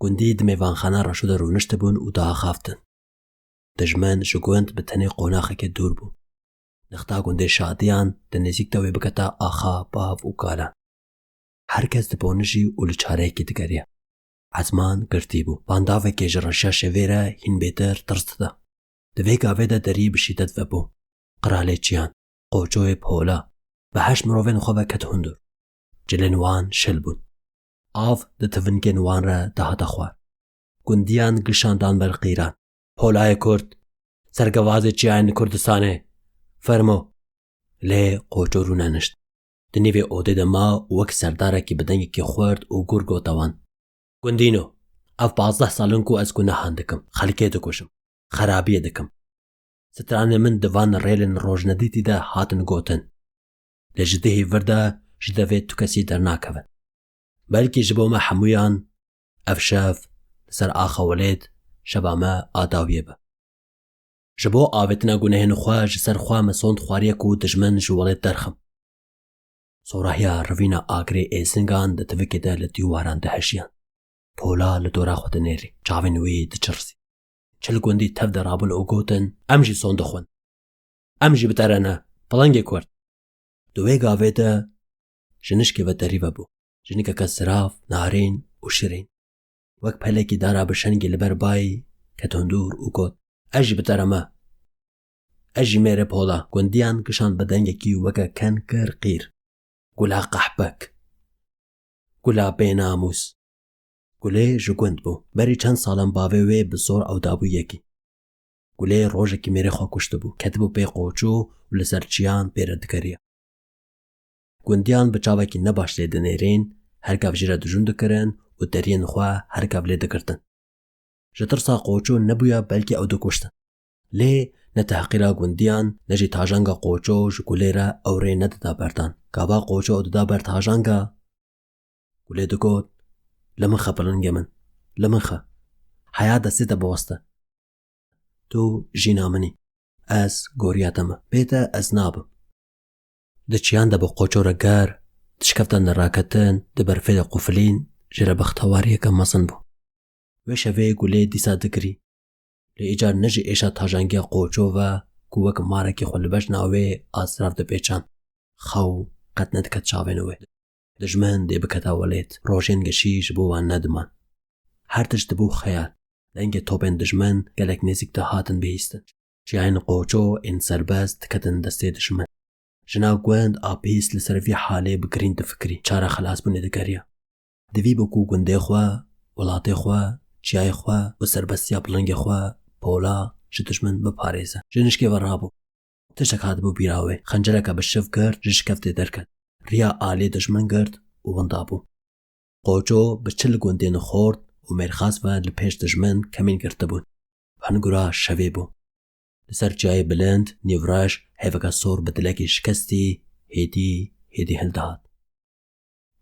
گوندی دمێڤانخانە ڕەشوودە ڕوونشتە بوون و داخافتن. دژمن ji gund bi tenê qonaqekê dûr bû. Nixta gundê şadiyan di nêzîkta wê biketa axa, bav û galan. Her kes dibonijî û li çareyekê digeriye. Ezman girtî bû. Bandavekê ji reşya şevê re hîn bêtir tirs dida. Di vê gavê de derî bi şîdet vebû. Qiralê çiyan, qoçoyê pola ve heşt mirovên xwe ve ket hundir. Cilên wan şil bûn. Av di tivingên wan re dihata xwar. Gundiyan gişandan ber qîran. Polayê Kurd, sergevazê çiyayên Kurdistanê, fermo. Lê qoço rûne nişt. Di nêvê odê de ma û wek serdarekî bi dengekî xwerd û gur gota wan. Gundîno, ev 15 salin ku ez gunehan dikim, xelkê dikuşim, xerabiyê dikim. Stranê min di van rêlên rojnedîtî de hatin gotin. Lê ji dihê vir de ji devê tu kesî dernakevin. Belkî ji bo me hemûyan ev şev li ser axa Welêt şeva me adawiyê be. Ji bo avêtina gunehên xwe ji ser xwe me sond xwariye ku dijmin ji Welêt derxim. Sorahiya rivîna agirê êsingan di tivikê de li dîwaran diheşiyan. Pola li dora xwe dinêrî, çavên wî diçirsî. Çil gundî tev de rabûn û gotin, em jî son dixwin. Em jî biterene, pilengê Kurd. Di wê gavê de jinişkê ve derî vebû. Jinîkeke sirav, narîn û şirîn. Wek pelekî dara bi şengê li ber bayî ket hundur û got: Ez jî bitere me. Ez jî mêrê pola. Gundiyan gişand bi dengekî weke ken kir qîr. Gula qehbek. Gula bênamûs. Gulê ji gund bû. Berî çend salan bavê wê bi zor ewdabû yekî. Gulê rojekî mêrê xwe kuştibû. Ketibû pê qoçû û li ser çiyan pêre digeriye. Gundiyan bi çavekî nebaş lê dinêrîn, her gav jî re dijûn dikirin û deriyên xwe her gav lê dikirtin. Ji tirsa qoçû nebûye belkî ew dikuştin. Lê ne tehqîra gundiyan ne jî tajanga qoçû ji gulê re ew rê nedida berdan. Gava qoçû ew dida ber tajanga. Gulê digot: Li min xe pilingê min, li min xe. Heya destê te biweste. Tu jîna min î. Ez goriya te me. Bête ez nabim. Di çiyan de bi qoçû re ger, tişkeftan de raketin, di berfê de qufilîn, ji re bextewariyeke mezin bû. Wê şevê gulê dîsa digirî. Lê îcar ne jî êşa tajangiya qoçû ve ku wek marekî xwe li bejna wê asrav dipêçan. Xew qet nediket çavên wê. Dijmin dê biketa Welêt. Rojên geşî ji bo wan nediman. Her tişt dibû xeyal. Dengê topên dijmin gelek nêzik de hatin bihîstin. Çiyayên qoçû ên serbest diketin destê dijmin. Jina gund a pîs li ser vî halê bigirîn difikirî. Çara xelasbûnê digeriye. Divî bû ku gundê xwe, welatê xwe, çiyayê xwe û serbestiya pilingê xwe pola ji dijmin biparêze. Ji nişkê ve rabû. Tiştek hatibû bîra wê. Xencereka bi şiv girt ji şikeftê derket. Riya alê dijmin girt û winda bû. Qoçû bi çil gundên xort û mêrxas ve li pêş dijmin kemîn girtibûn. Hingura şevê bû. Li ser çiyayê bilind nîvreş hêveka sor bi dilekî şikestî hêdî hil dihat.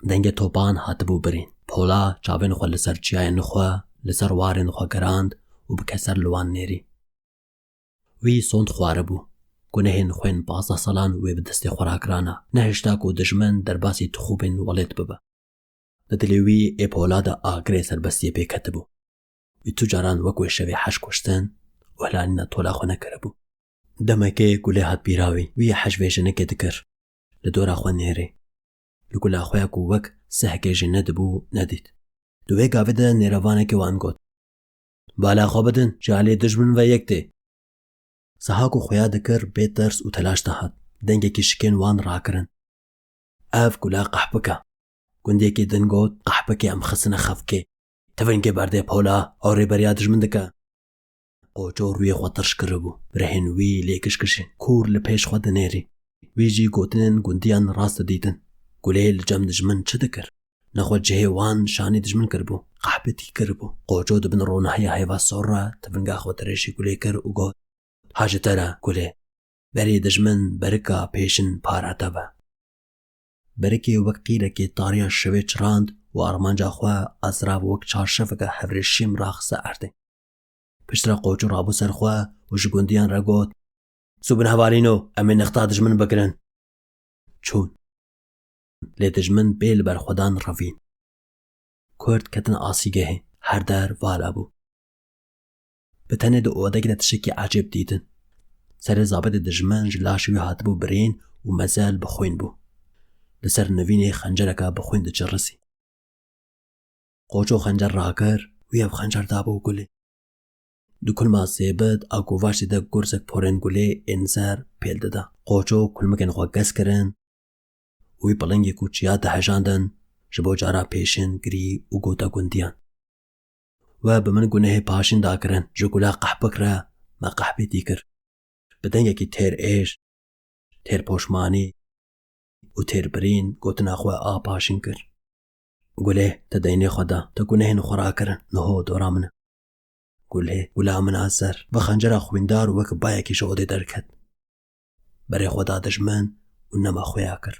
Dengê topan hatibû birîn. Pola çavên xwe li ser çiyayên xwe li ser warên xwe gerand û bi keser li wan nêrî. Wî sond xwaribû. Gunehên xwên 15 salan wê bi destê xwe rakirana. Nehişta ku dijmin derbasî tixûbên Welêt bibe. Di dilê wî ê pola de agirê serbestiyê pê ketibû. Wî tu caran wek wê şevê heş kuştin û helalîna tola xwe nekiribû. Demekê gulê hat bîra wî. Wî heş vê jinekê dikir. Li dora xwe nêrê. Li gula xwe ya ku wek sehekê jî nedibû nedît. Di wê gavê de nêrevanekî wan got: Bala xwe bidin, ji alê dijmin ve yek tê. Siha ku xuya dikir bê tirs û telaş dihat. Dengekî şikên wan rakirin. Ev gula qehbik e. Gundekî din got: Qehbikê em xisine xefkê. Tivingê berdê pola, ew rêberiya dijmin dike. Qoçû rûyê xwe tirş kiribû. Rehên wî lê kişkişîn. Kûr li pêş xwe dinêrî. Wî jî gotinên gundiyan rast didîtin. Gulê li cem dijmin çi dikir? Nexwe cihê wan şanî dijmin kiribû. Qehbetî kiribû. Qoçû dibin ronahiya hêva sor re tivinga xwe tirêşî gulê kir û got: Ha ji te re gulê. Berê dijmin berika pêşin para te be. Berekê wek qîrekê tariya şevê çirand û armanca xwe asrav wek çarşeveke hevrê şîm raxise erdê. Piştre qoçû rabû ser xwe û ji gundiyan re got: Sûbin hevalîno, em ê nexta dijmin bigirin. Çûn. Lê dijmin bê li ber xwedan revîn. Kurd ketin asîgehê. هر در والا بوو. بتەنێ دە ئۆدەێک دە تشکی عجب دیتن. سەرێ زابەت دژمن ji laşê wî hatibû birên û mezel bixwîn bû. Li ser nivînê xencereka bixwîn diçirrisî. Qoço xencer rakir wî ev xencer dabû gulê. Di kulma zêbit a govaşê de gurzek porên gulê ên zer pêl dida. Qoço kulmikên xwe gez kirin û wî pilingê ku çiya dihejandin ji bo cara pêşin girî û gota gundiyan. We bi min gunehê paşîn dakirin ji gula qeh bikire me qehbê dîkir. Bi dengekî têr êş, têr poşmanî û têrbirîn gotina xwe a paşîn kir. Gulê te deynê xwe da te gunehên xwe rakirin niho dora min e. Gulê gula min a zer bi xencera xwîndar û wek bayekî ji odê derket. Berê xwe da dijmin û nema xwe ya kir.